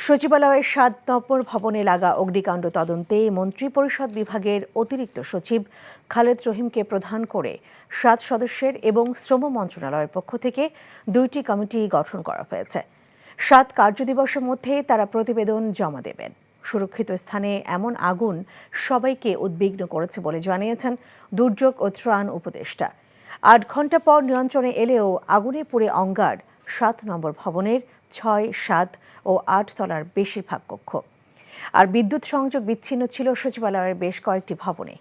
সচিবালয়ের ৭ নম্বর ভবনে লাগা অগ্নিকাণ্ড তদন্তে মন্ত্রিপরিষদ বিভাগের অতিরিক্ত সচিব খালেদ রহিমকে প্রধান করে ৭ সদস্যের এবং শ্রম মন্ত্রণালয়ের পক্ষ থেকে ২টি কমিটি গঠন করা হয়েছে। ৭ কার্যদিবসের মধ্যে তারা প্রতিবেদন জমা দেবেন। সুরক্ষিত স্থানে এমন আগুন সবাইকে উদ্বিগ্ন করেছে বলে জানিয়েছেন দুর্যোগ ও ত্রাণ উপদেষ্টা। ৮ ঘণ্টা পর নিয়ন্ত্রণে এলেও আগুনে পুড়ে অঙ্গার ৭ নম্বর ভবনের ৬, ৭ ও ৮ তলার বেশিরভাগ কক্ষ। আর বিদ্যুৎ সংযোগ বিচ্ছিন্ন ছিল সচিবালয়ের বেশ কয়েকটি ভবনে।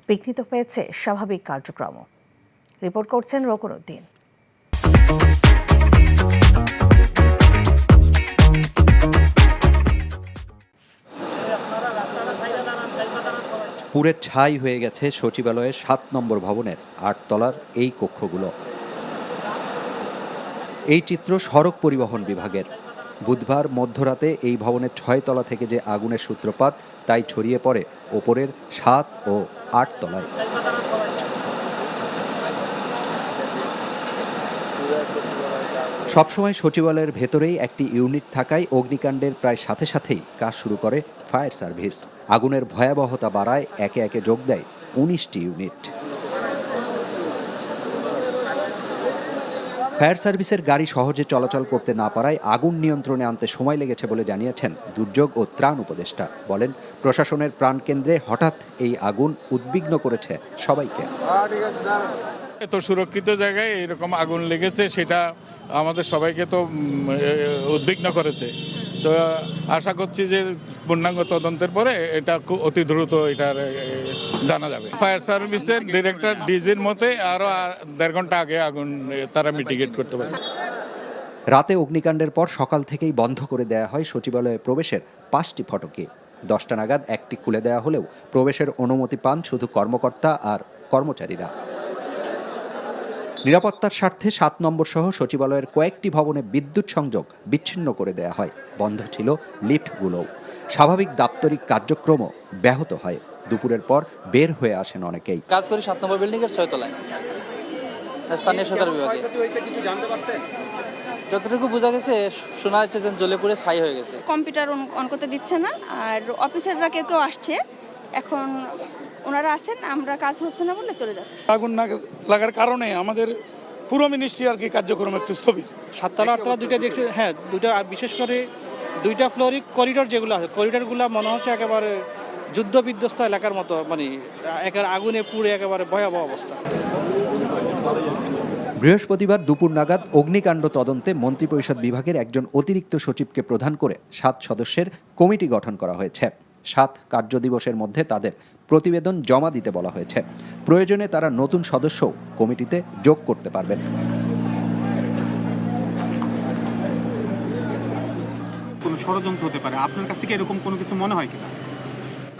বিঘ্নিত হয়েছে স্বাভাবিক কার্যক্রম। রিপোর্ট করছেন রোকন উদ্দিন। পুড়ে ছাই হয়ে গেছে সচিবালয়ের ৭ নম্বর ভবনের ৮ তলার এই কক্ষগুলো। এই চিত্র সড়ক পরিবহন বিভাগের। বুধবার মধ্যরাতে এই ভবনের ৬ তলা থেকে যে আগুনের সূত্রপাত তাই ছড়িয়ে পড়ে ওপরের ৭ ও ৮ তলায়। সবসময় সচিবালয়ের ভেতরেই একটি ইউনিট থাকায় অগ্নিকাণ্ডের প্রায় সাথে সাথেই কাজ শুরু করে ফায়ার সার্ভিস। আগুনের ভয়াবহতা বাড়ায় একে একে যোগ দেয় ১৯টি ইউনিট। ফায়ার সার্ভিসের গাড়ি সহজে চলাচল করতে না পারায় আগুন নিয়ন্ত্রণে আনতে সময় লেগেছে বলে জানিয়েছেন দুর্যোগ ও ত্রাণ উপদেষ্টা। বলেন, প্রশাসনের প্রাণকেন্দ্রে হঠাৎ এই আগুন উদ্বিগ্ন করেছে সবাইকে। এত সুরক্ষিত জায়গায় এরকম আগুন লেগেছে, সেটা আমাদের সবাইকে তো উদ্বিগ্ন করেছে। তো আশা করছি যে পূর্ণাঙ্গ তদন্তের পরে এটা অতি দ্রুত এটার জানা যাবে। ফায়ার সার্ভিসের ডিরেক্টর ডিজির মতে আরও ১.৫ ঘন্টা আগে আগুন তারা মিটিগেট করতে পারে। রাতে অগ্নিকাণ্ডের পর সকাল থেকেই বন্ধ করে দেয়া হয় সচিবালয়ে প্রবেশের ৫টি ফটকে। ১০টা নাগাদ একটি খুলে দেয়া হলেও প্রবেশের অনুমতি পান শুধু কর্মকর্তা আর কর্মচারীরা। নিরাপত্তার স্বার্থে ৭ নম্বর সহ সচিবালয়ের কয়েকটি ভবনে বিদ্যুৎ সংযোগ বিচ্ছিন্ন করে দেয়া হয়। বন্ধ ছিল লিফটগুলোও। স্বাভাবিক দাপ্তরিক কার্যক্রমও ব্যাহত হয়। দুপুরের পর বের হয়ে আসেন অনেকেই। কাজ করি ৭ নম্বর বিল্ডিং এর ৬ তলায়, স্থানীয় সরকার বিভাগে। যতটুকু বোঝা গেছে, শোনা যাচ্ছে যে জ্বলে পুড়ে ছাই হয়ে গেছে। কম্পিউটার অন করতে দিচ্ছে না, আর অফিসাররা কেউ কেউ আসছে, এখন ওনারা আছেন, আমরা কাজ হচ্ছে না বলে চলে যাচ্ছে। আগুন না লাগার কারণে আমাদের পুরো মিনিস্ট্রি আর কি কার্যক্রম একটু স্থবির। ৭ তলা ৮ তলা দুইটা দেখছি, হ্যাঁ দুইটা, আর বিশেষ করে 2টা ফ্লোরিং করিডোর যেগুলো আছে, করিডোরগুলো মনে হচ্ছে একেবারে যুদ্ধ বিধ্বস্ত এলাকার মতো, মানে একেবারে আগুনে পুড়ে একেবারে ভয়াবহ অবস্থা। বৃহস্পতিবার দুপুর নাগাদ অগ্নিকাণ্ড তদন্তে মন্ত্রিপরিষদ বিভাগের একজন অতিরিক্ত সচিবকে প্রধান করে ৭ সদস্যের কমিটি গঠন করা হয়েছে। ৭ কার্যদিবসের মধ্যে তাদের প্রতিবেদন জমা দিতে বলা হয়েছে। প্রয়োজনে তারা নতুন সদস্যও কমিটিতে যোগ করতে পারবেন। কোনো ষড়যন্ত্র হতে পারে, আপনার কাছে কি এরকম কোনো কিছু মনে হয় কিনা?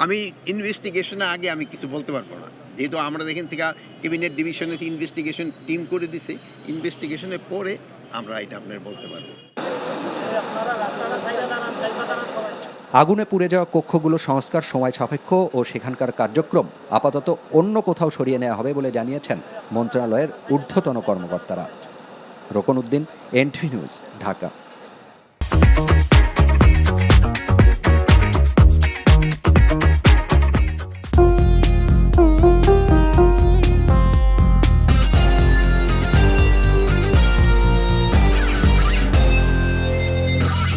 আমি ইনভেস্টিগেশনে আগে আমি কিছু বলতে পারবো না, যেহেতু আমরা এখান থেকে ক্যাবিনেট ডিভিশনে ইনভেস্টিগেশন টিম করে দিছে। ইনভেস্টিগেশনের পরে আমরা এটা আপনার বলতে পারবো। আগুনে পুড়ে যাওয়া কক্ষগুলো সংস্কার সময় সাপেক্ষ ও সেখানকার কার্যক্রম আপাতত অন্য কোথাও সরিয়ে নেওয়া হবে বলে জানিয়েছেন মন্ত্রণালয়ের ঊর্ধ্বতন কর্মকর্তারা। রোকন উদ্দিন, NTV নিউজ, ঢাকা।